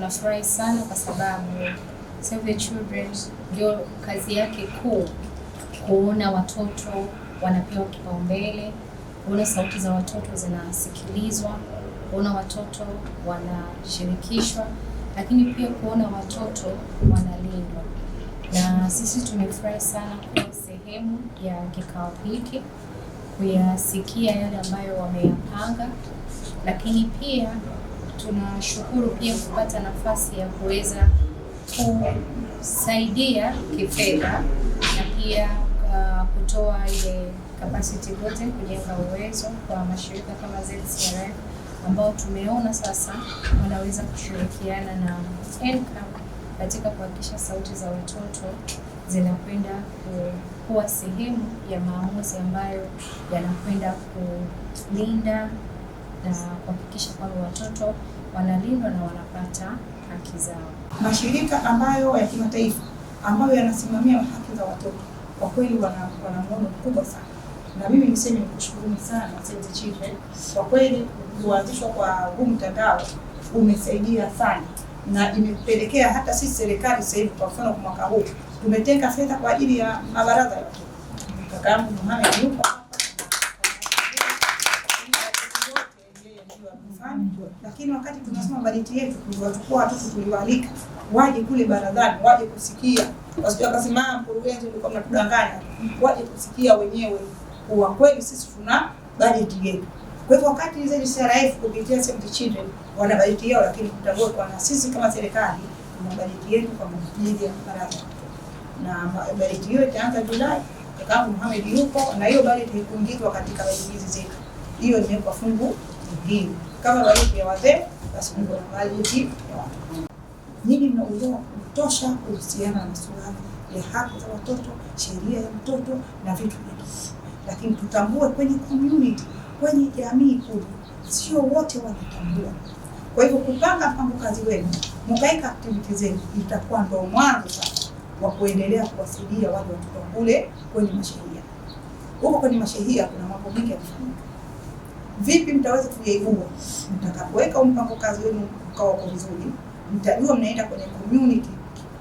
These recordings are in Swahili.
tunafurahi sana kwa sababu Save the Children ndio kazi yake kuu kuona watoto wanapewa kipaumbele, kuona sauti za watoto zinasikilizwa, kuona watoto wanashirikishwa, lakini pia kuona watoto wanalindwa. Na sisi tumefurahi sana kuwa sehemu ya kikao hiki, kuyasikia yale ambayo wameyapanga, lakini pia tunashukuru pia kupata nafasi ya kuweza kusaidia kifedha na pia kutoa ile capacity building, kujenga uwezo kwa mashirika kama ZCRF ambao tumeona sasa wanaweza kushirikiana na NCAP katika kuhakikisha sauti za watoto zinakwenda kuwa sehemu ya maamuzi ambayo yanakwenda kulinda na kuhakikisha kwamba watoto wanalindwa na wanapata haki zao. Mashirika ambayo ya kimataifa ambayo yanasimamia haki za watoto kwa kweli wana mwono mkubwa sana, na mimi niseme nikushukuru sana Save the Children. Kwa kweli kuanzishwa kwa huu mtandao umesaidia sana na imepelekea hata sisi serikali sasa hivi, kwa mfano kwa mwaka huu tumetenga fedha kwa ajili ya mabaraza ya watoto. Kakaangu Mohamed yupo lakini wakati tunasema bajeti yetu tuliwachukua watoto, tuliwaalika waje kule barazani, waje kusikia, wasije wakasema mkurugenzi ndio mnatudanganya, waje kusikia wenyewe kwa kweli sisi tuna bajeti yetu. Kwa hivyo wakati ZCRF kupitia Save the Children wana bajeti yao, lakini tutambue kwa na sisi kama serikali tuna bajeti yetu kwa ajili ya baraza, na bajeti hiyo itaanza Julai. Kakaangu Mohamed yupo na hiyo bajeti haikuingizwa katika bajeti hizi zetu, hiyo ni kwa fungu hili. Kama bajeti ya wazee basi ndio bajeti ya watoto. Nyinyi mna uelewa kutosha kuhusiana na masuala ya haki za watoto, sheria ya mtoto na vitu vingi, lakini tutambue kwenye community, kwenye jamii kule sio wote wanatambua. Kwa hivyo kupanga mpango kazi wenu, mkaika activity zenu, itakuwa ndio mwanzo sasa wa kuendelea kuwasaidia wale watoto kule kwenye mashehia. Huko kwenye mashehia kuna mambo mengi yanafanyika. Vipi mtaweza kuyaibua? Mtakapoweka mpango kazi wenu ukawa kwa vizuri, mtajua mnaenda kwenye community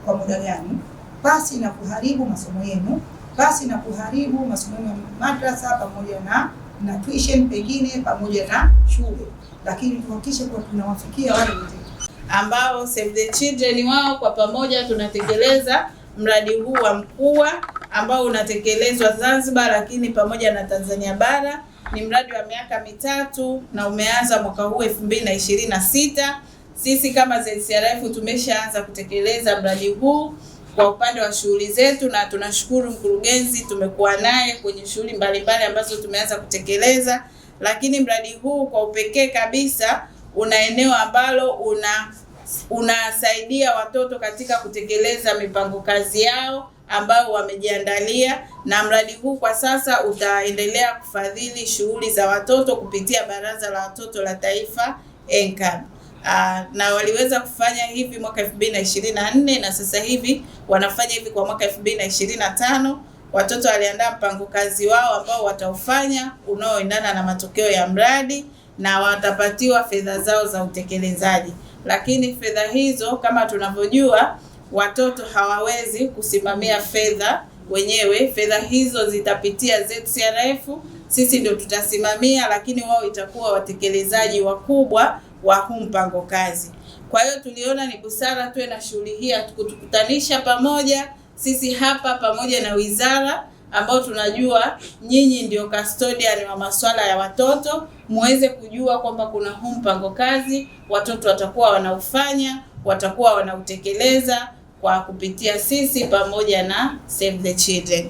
kwa muda gani, basi na kuharibu masomo yenu, basi na kuharibu masomo ya madrasa pamoja na tuition pengine pamoja na shule, lakini tuhakikishe kwa tunawafikia wale wenzetu ambao Save the Children wao kwa pamoja tunatekeleza mradi huu wa Mkua ambao unatekelezwa Zanzibar lakini pamoja na Tanzania bara. Ni mradi wa miaka mitatu na umeanza mwaka huu 2026. Sisi kama ZCRF tumeshaanza kutekeleza mradi huu kwa upande wa shughuli zetu, na tunashukuru mkurugenzi, tumekuwa naye kwenye shughuli mbalimbali ambazo tumeanza kutekeleza. Lakini mradi huu kwa upekee kabisa una eneo ambalo unasaidia watoto katika kutekeleza mipango kazi yao ambao wamejiandalia, na mradi huu kwa sasa utaendelea kufadhili shughuli za watoto kupitia Baraza la Watoto la Taifa NCAP. Na waliweza kufanya hivi mwaka 2024 na sasa hivi wanafanya hivi kwa mwaka 2025. Watoto waliandaa mpango kazi wao ambao wataufanya unaoendana na matokeo ya mradi na watapatiwa fedha zao za utekelezaji. Lakini fedha hizo kama tunavyojua watoto hawawezi kusimamia fedha wenyewe. Fedha hizo zitapitia ZCRF, sisi ndio tutasimamia, lakini wao itakuwa watekelezaji wakubwa wa huu mpango kazi. Kwa hiyo tuliona ni busara tuwe na shughuli hii kutukutanisha pamoja sisi hapa pamoja na wizara ambao tunajua nyinyi ndio custodian wa masuala ya watoto, muweze kujua kwamba kuna huu mpango kazi, watoto watakuwa wanaufanya, watakuwa wanautekeleza kwa kupitia sisi pamoja na Save the Children.